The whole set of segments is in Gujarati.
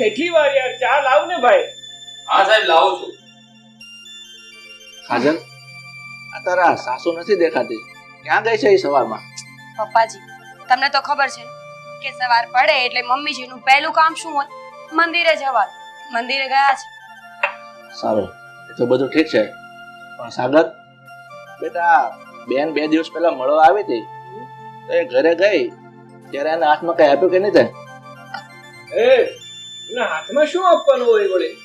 કેટલી વાર યાર, ચા લાવ ને ભાઈ. હા સાહેબ, લાવું છું. કાજલ, આ તારા સાસુ નથી દેખાતી, ક્યાં ગઈ છે એ સવારમાં? પપ્પાજી, તમને તો ખબર છે કે સવાર પડે એટલે મમ્મીજીનું પહેલું કામ શું હોય? મંદિરે જવાનું. મંદિરે ગયા છે. સારું, એ તો બધું ઠીક છે, પણ સાગર બેટા, બેન 2 દિવસ પહેલા મળવા આવી હતી તો એ ઘરે ગઈ ત્યારે એના હાથમાં કઈ આપ્યું કે નહીં? તે એના હાથમાં શું આપવાનું હોય વળી?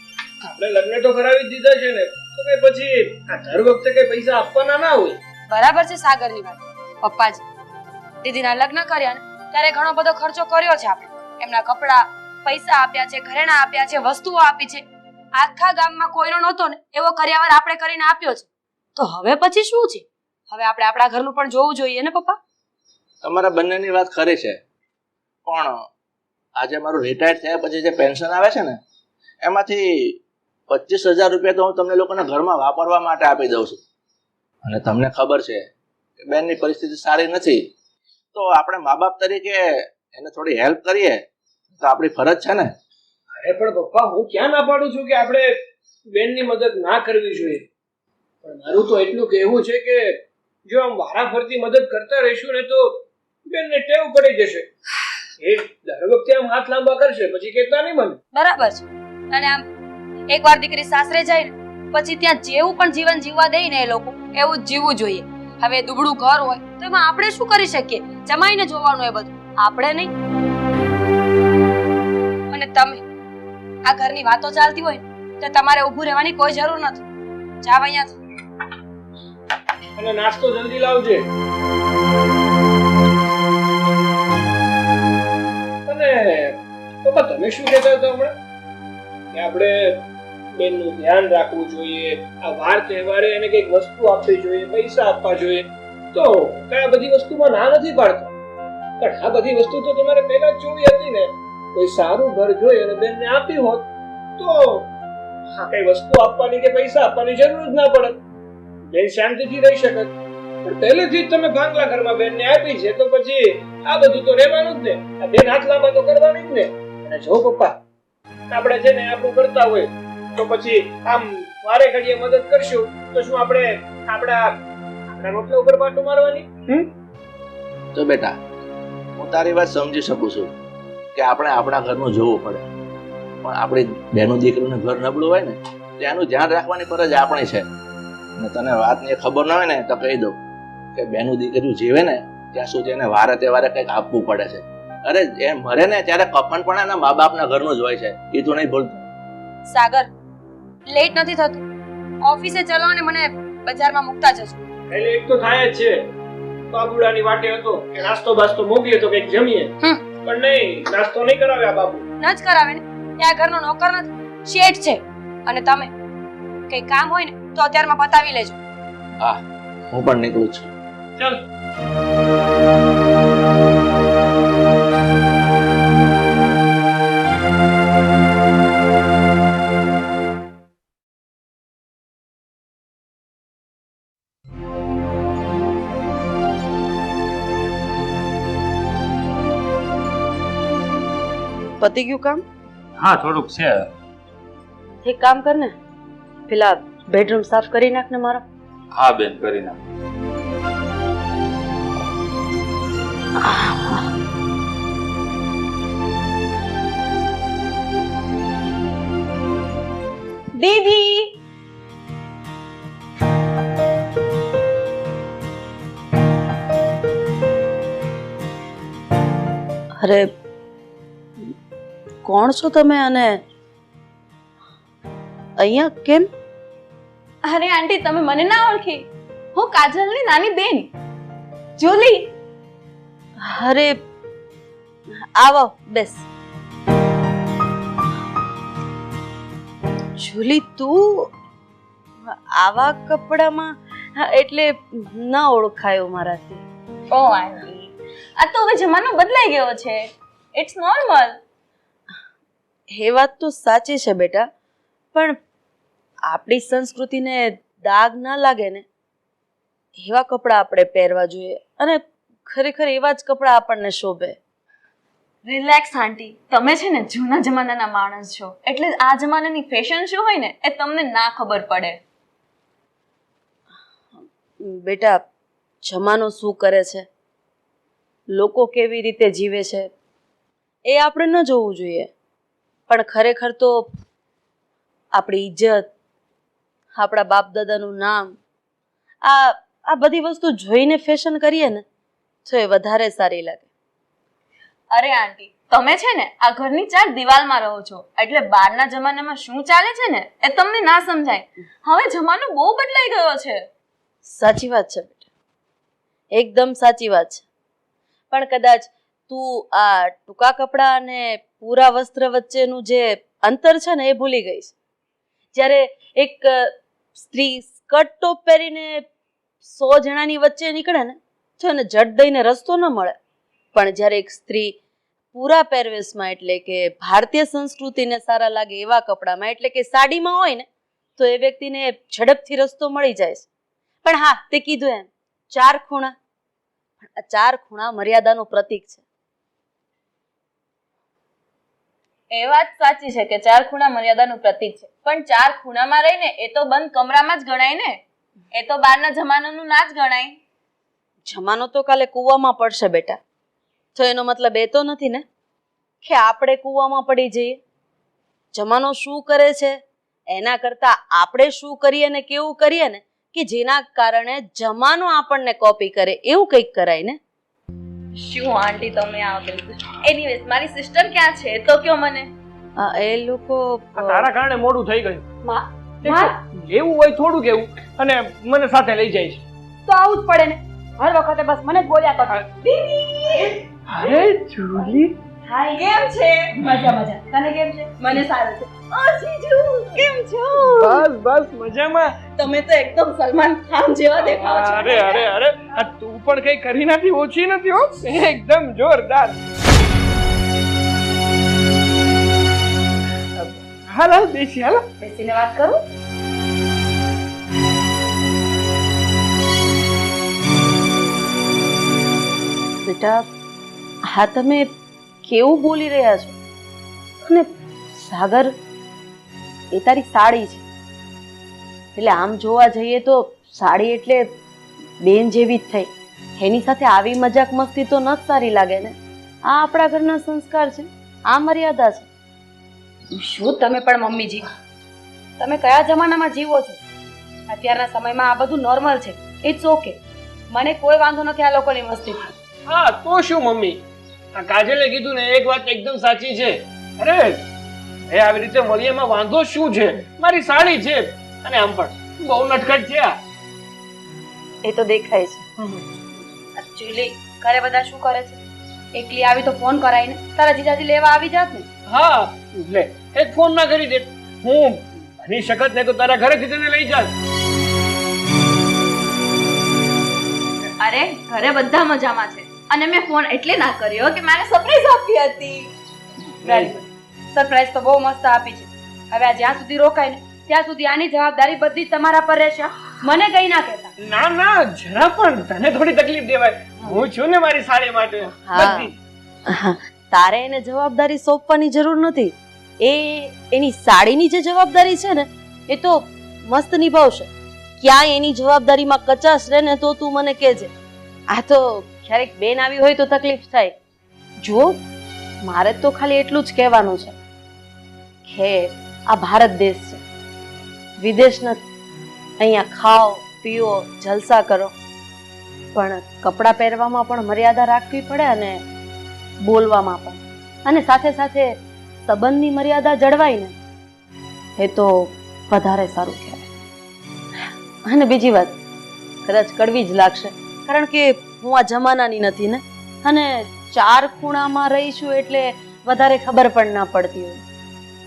આપણે લગ્ન તો કરાવી દીધા છે ને, તો કે પછી આ દર વખતે કઈ પૈસા આપવાના ના હોય? બરાબર છે સાગરની વાત. પપ્પાજી, દીદીના લગ્ન કર્યા ને ત્યારે ઘણો બધો ખર્ચો કર્યો છે આપણે. એમના કપડાં, પૈસા આપ્યા છે, ઘરેણાં આપ્યા છે, વસ્તુઓ આપી છે. આખા ગામમાં કોઈનો નહોતો ને એવો કર્યાવર આપણે કરીને આપ્યો છે. તો હવે પછી શું છે? હવે આપણે આપણા ઘરનું પણ જોવું જોઈએ ને પપ્પા? તમારા બંનેની વાત ખરી છે, પણ આજે મારું રિટાયર્ડ થયા પછી જે પેન્શન આવે છે ને એમાંથી 25,000 રૂપિયા તો હું તમને લોકોને ઘરમાં વાપરવા માટે આપી દઉં છું. અને તમને ખબર છે કે બેનની પરિસ્થિતિ સારી નથી, તો આપણે મા બાપ તરીકે એને થોડી હેલ્પ કરીએ તો આપણી ફરજ છે ને. અરે પણ પપ્પા, હું ક્યાં ના પાડું છું કે આપણે બેનની મદદ ના કરવી જોઈએ, પણ મારું તો એટલું કહેવું છે કે જો આમ વારાફરતી મદદ કરતા રહીશું ને તો બેનને ટેવ પડી જશે. એ દર વખતે આમ હાથ લાંબા કરશે પછી કેટલા નહીં બને. બરાબર છે. અને આમ એકવાર દીકરી સાસરે જાય ને પછી ત્યાં જેવું પણ જીવન જીવવા દે ને એ લોકો એવું જ જીવવું જોઈએ. હવે દુબળું ઘર હોય તો એમાં આપણે શું કરી શકીએ? જમાઈને જોવાનું એ બધું, આપણે નહીં. અને તમે આ ઘરની વાતો ચાલતી હોય તો તમારે ઊભું રહેવાની કોઈ જરૂર નથી. જાવ અહીંયાથી. અને નાસ્તો જલ્દી લાવજે. અને પપ્પા, તમે શું કહેતા હતા હમણાં કે આપણે બેનનું ધ્યાન રાખવું જોઈએ, આ વાર તહેવારે એને કંઈક વસ્તુ આપવી જોઈએ, પૈસા આપવા જોઈએ, તો કયા બધી વસ્તુમાં ના નથી પાડતા? પણ આ બધી વસ્તુ તો તમારે પહેલા જ જોવી હતી ને. કોઈ સારું ઘર જોઈ અને બેનને આપી હોત તો આ કઈ વસ્તુ આપવાની કે પૈસા આપવાની જરૂર જ ના પડે, બેન શાંતિથી રહી શકત. પણ પહેલેથી જ તમે ભાંગલા ઘરમાં બેનને આપી છે તો પછી આ બધું તો રહેવાનું જ ને. આ બેન હાથ લાંબા તો કરવાની જ ને. અને જો પપ્પા, આપણે છે ને આપણું કરતા હોય તો પછી આમ વારે ઘડીએ મદદ કરશું તો શું આપણે આપણા રોટલા ઉપર પાટું મારવાની? તો બેટા, હું તારી વાત સમજી શકું છું કે આપણે આપણા ઘરનું જોવું પડે, પણ આપણી બહેનું દીકરીનું ઘર નબળું હોય ને તેનું ધ્યાન રાખવાની ફરજ આપણી છે. અને તને વાતની ખબર ના હોય ને તો કહી દઉં કે બહેનું દીકરીઓ જીવે ને ત્યાં સુધી એને વારે તહેવારે કંઈક આપવું પડે છે. અરે એ મરે ને ત્યારે કફન પણ એના મા બાપના ઘરનું જ હોય છે, એ તું નહીં ભૂલતો. સાગર, લેટ નથી થતું. ઓફિસે ચલો અને મને બજારમાં મૂકતા જજો. એટલે એક તો થાય જ છે. બાબુડાની વાટે હતો કે નાસ્તો બાસ્તો મોકલીએ તો કંઈક જમીએ, પણ નહીં, નાસ્તો નહીં કરાવે આ બાબુ. ન જ કરાવે ને. ત્યાં ઘરનો નોકર નથી, શેઠ છે. અને તમે કઈ કામ હોય ને તો અત્યારમાં પતાવી લેજો. હા, હું પણ નીકળું છું. ચાલ. પતી ગયું કામ? હા, થોડુંક છે. એક કામ કર ને, પેલા બેડરૂમ સાફ કરી નાખ ને મારો. હા બેન, કરી નાખ. દીદી, અરે કોણ છો તમે અને અહીંયા કેમ? અરે આંટી, તમે મને ના ઓળખી? હું કાજલની નાની બેન જુલી. અરે આવો, બેસ. જુલી, તું આવા કપડામાં? એટલે ન ઓળખાયો મારાથી. ઓ આંટી, આ તો હવે જમાનો બદલાઈ ગયો છે. It's normal. એ વાત તો સાચી છે બેટા, પણ આપણી સંસ્કૃતિને દાગ ના લાગે ને એવા કપડાં આપણે પહેરવા જોઈએ, અને ખરેખર એવા જ કપડાં આપણને શોભે. રિલેક્સ આંટી, તમે છે ને જૂના જમાનાના માણસ છો, એટલે આ જમાનાની ફેશન શું હોય ને એ તમને ના ખબર પડે. બેટા, જમાનો શું કરે છે, લોકો કેવી રીતે જીવે છે એ આપણે ન જોવું જોઈએ, પણ ખરેખર તો આપણી ઇજ્જત, આપણા બાપ દાદાનું નામ, આ બધી વસ્તુ જોઈને ફેશન કરીએ ને તો એ વધારે સારી લાગે. અરે આંટી, તમે છે ને આ ઘરની ચાર દિવાલમાં રહો છો, એટલે બહારના જમાનામાં શું ચાલે છે ને એ તમને ના સમજાય. હવે જમાનો બહુ બદલાઈ ગયો છે. સાચી વાત છે બેટા, એકદમ સાચી વાત છે. પણ કદાચ તું આ ટૂંકા કપડાં અને પૂરા વસ્ત્ર વચ્ચેનું જે અંતર છે ને એ ભૂલી ગઈ છે. જ્યારે એક સ્ત્રી સ્કર્ટ ટોપ પહેરીને 100 જણાની વચ્ચે નીકળે ને તો એને જટ દઈને રસ્તો ન મળે, પણ જ્યારે એક સ્ત્રી પૂરા પહેરવેશમાં, એટલે કે ભારતીય સંસ્કૃતિને સારા લાગે એવા કપડામાં, એટલે કે સાડીમાં હોય ને તો એ વ્યક્તિને ઝડપથી રસ્તો મળી જાય છે. પણ હા, તે કીધું એમ 4 ખૂણા, આ 4 ખૂણા મર્યાદાનું પ્રતીક છે. એ વાત સાચી છે કે ચાર ખૂણા મર્યાદાનું પ્રતીક છે, પણ ચાર ખૂણામાં રહીને એ તો બંધ કમરામાં જ ગણાય ને, એ તો બહારના જમાનાનું ના જ ગણાય. જમાનો તો કાલે કૂવામાં પડશે બેટા, તો એનો મતલબ એ તો નથી ને કે આપણે કૂવામાં પડી જઈએ. જમાનો શું કરે છે એના કરતા આપણે શું કરીએ ને કેવું કરીએ ને કે જેના કારણે જમાનો આપણને કોપી કરે એવું કંઈક કરાય ને. શું આંટી તમે આ કહ્યું? એનીવેઝ મારી સિસ્ટર ક્યાં છે તો કયો મને. એ લોકો આ તારા કારણે મોડું થઈ ગયું. માં એવું હોય થોડું કેવું અને મને સાથે લઈ જાય છે. તો આવું જ પડે ને, હર વખતે બસ મને જ બોલ્યા કરો. અરે જુલી, હાય, કેમ છે? મજા મજા, તને કેમ છે? મને સારું છે. ઓ જીજુ, કેમ છો? બસ બસ મજામાં. તમે તો એકદમ સલમાન ખાન જેવા દેખાવ છો. અરે અરે અરે, આ તું પણ કઈ કરી નથી, ઓછી નથી હો, એકદમ જોરદાર. હાલ હાલ બેસી, હાલ બેસીને વાત કરું. બેટા, હા તમે કેવું બોલી રહ્યા છો? અને સાગર, એ તારી સાડી છે, એટલે આમ જોવા જઈએ તો સાડી એટલે બેન જેવી જ થઈ. એની સાથે આવી મજાક મસ્તી તો ન જ સારી લાગે ને. આ આપણા ઘરના સંસ્કાર છે, આ મર્યાદા છે. શું તમે પણ મમ્મીજી, તમે કયા જમાનામાં જીવો છો? અત્યારના સમયમાં આ બધું નોર્મલ છે, ઇટ્સ ઓકે. મને કોઈ વાંધો નથી આ લોકોની મસ્તીથી. હા તો શું મમ્મી, આ કાજલે કીધું ને એક વાત એકદમ સાચી છે. અરે એ આવી રીતે મળીએ એમાં વાંધો શું છે? મારી સાડી છે અને આમ પણ બહુ નટખટ છે આ. એ તો દેખાય છે. એકચ્યુઅલી ઘરે બધા શું કરે છે? એકલી આવી તો ફોન કરાય ને, તારા જીજાજી લેવા આવી જાત ને. હા લે, એક ફોન ના કરી દે, હું બની શકત ને તો તારા ઘરેથી તને લઈ જાત. અરે ઘરે બધા મજામાં છે, અને મેં ફોન એટલે ના કર્યો કે મારે સરપ્રાઈઝ આપી હતી. વેરી ગુડ, સરપ્રાઈઝ તો બહુ મસ્ત આપી છે. હવે આ જ્યાં સુધી રોકાય ને ત્યાં સુધી આની જવાબદારી બધી તમારા પર રહેશે. મને કઈ ના કહેતા. ના ના, જરા પણ તને થોડી તકલીફ દેવાય, હું છું ને મારી સાડી માટે. હા, તારે એને જવાબદારી સોંપવાની જરૂર નથી. એની સાડીની જે જવાબદારી છે ને એ તો મસ્ત નિભાવશે. ક્યાંય એની જવાબદારીમાં કચાશ રહે ને તો તું મને કહેજે. આ તો ક્યારેક બેન આવી હોય તો તકલીફ થાય. જો મારે તો ખાલી એટલું જ કહેવાનું છે કે આ ભારત દેશ છે, વિદેશ નથી. અહીંયા ખાઓ પીઓ જલસા કરો, પણ કપડાં પહેરવામાં પણ મર્યાદા રાખવી પડે અને બોલવામાં પણ, અને સાથે સાથે સંબંધની મર્યાદા જળવાય ને એ તો વધારે સારું કહેવાય. અને બીજી વાત કદાચ કડવી જ લાગશે, કારણ કે હું આ જમાનાની નથી ને, અને 4 ખૂણામાં રહીશું એટલે વધારે ખબર પણ ના પડતી હોય.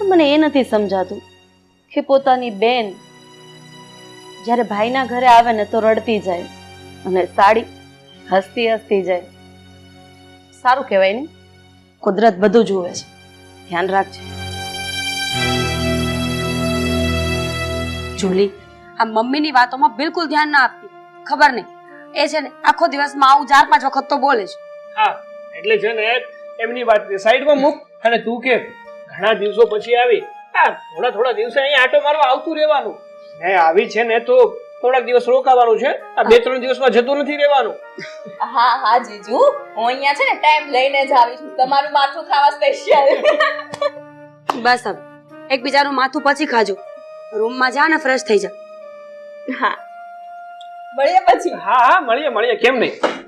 મને એ નથી સમજાતું કે પોતાની બેન જ્યારે ભાઈના ઘરે આવે ને તો રડતી જાય અને સાડી હસતી હસતી જાય. સારું કહેવાય ને, કુદરત બધું જુએ છે, ધ્યાન રાખજે. જુલી, આ મમ્મીની વાતોમાં બિલકુલ ધ્યાન ના આપતી. ખબર નહીં, એ છે ને આખો દિવસમાં આવું 4-5 વખત તો બોલે છે. હા એટલે છે ને એમની વાત સાઈડમાં મૂક અને તું કે ઘણા દિવસો પછી આવી થોડા દિવસે અહીંયા આટો મારવા આવતું રહેવાનું ને આવી છે ને તો થોડાક દિવસ રોકાવાનું છે આ 2-3 દિવસમાં જતું નથી રહેવાનું હા હા જીજુ હું અહીંયા છે ને ટાઈમ લઈને જ આવી છું તમારું માથું ખાવા સ્પેશિયલ બસ હવે એકબીજાનું માથું પછી ખાજો રૂમમાં જા ને ફ્રેશ થઈ જા હા મળીએ પછી હા મળીએ કેમ નહીં